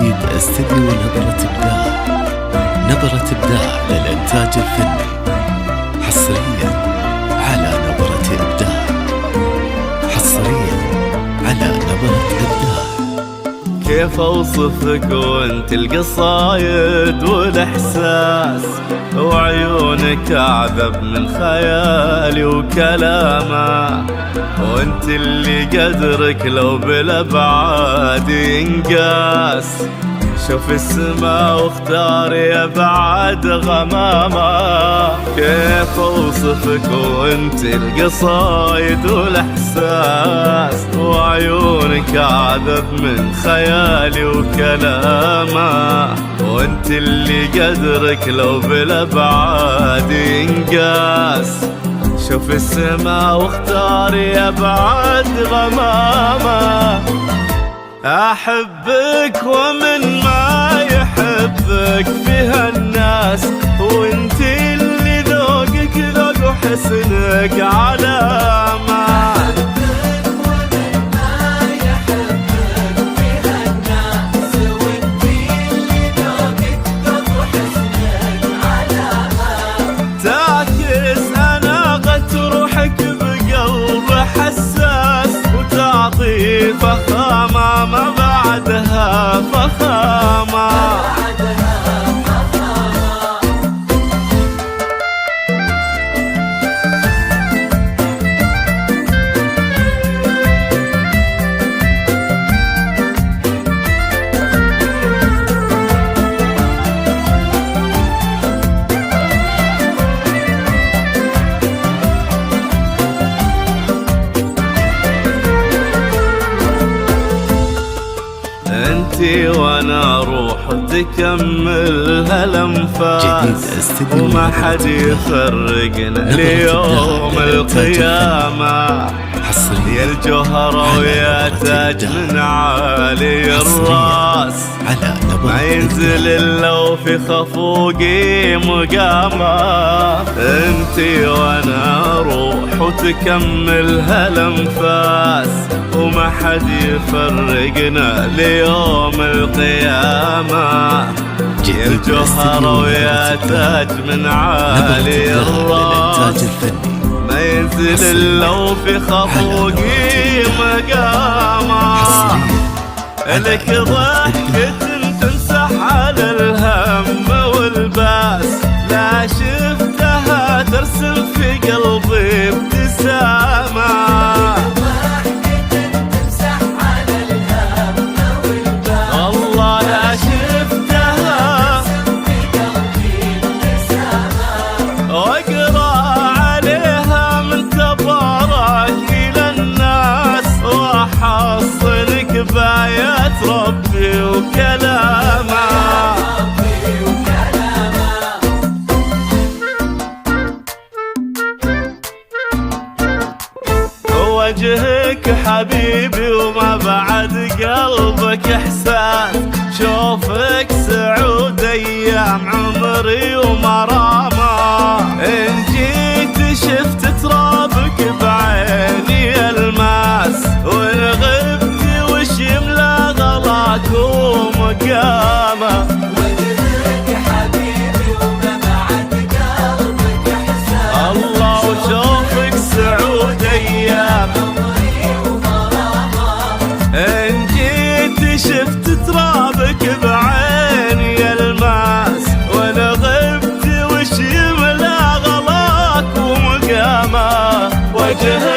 جديد استديو نبرة إبداع. نبرة إبداع للإنتاج الفني، حصريا على نبرة إبداع. حصريا على نبرة إبداع. كيف اوصفك وانت القصايد والاحساس، وعيونك اعذب من خيالي وكلامه، وانت اللي قدرك لو بالابعاد ينقاس. شوف السما واختار يا بعد غمامة. كيف اوصفك وانت القصايد والاحساس، وعيونك اعذب من خيالي وكلامه، وانت اللي قدرك لو بالابعاد ينقاس. شوف السما واختار يا بعد غمامة. أحبك ومن ما يحبك فيها الناس، وانت اللي ذوقك ذوق وحسنك علامة. أحبك ومن ما يحبك فيها الناس، وانت اللي ذوقك ذوق وحسنك علامة. تعكس أناقة روحك بقلب حساس، وتعطي فخامة ما بعدها فخامة. انتي وانا روح تكمل هالانفاس، وما حد يفرقنا ليوم القيامة. يا الجوهرة ويا تاج من عالي الراس، ما ينزل الا وفي خفوقي مقامة. انتي وانا روح وتكمل هالانفاس، وما حد يفرقنا ليوم القيامة. يا الجوهرة ويا تاج من عالي الراس، ما ينزل الا وفي خفوقي مقامة. لك ضحكة تمسح على الهم والباس، لا شفتها ترسم في قلبي ابتسامة. بآيات ربي وكلامه. وجهك حبيبي وما بعد قلبك إحساس، شوفك سعود أيام عمري ومرامة. إن جيت شفت ترابك بعيني الماس، وإن غبت يملى غلاك ومقامة. وجهك حبيبي وما بعد قلبك إحساس، الله وشوفك سعود أيام عمري ومرامة. إن جيت شفت ترابك بعيني الماس، وأنا غبت وش يملى غلاك ومقامة. وجهك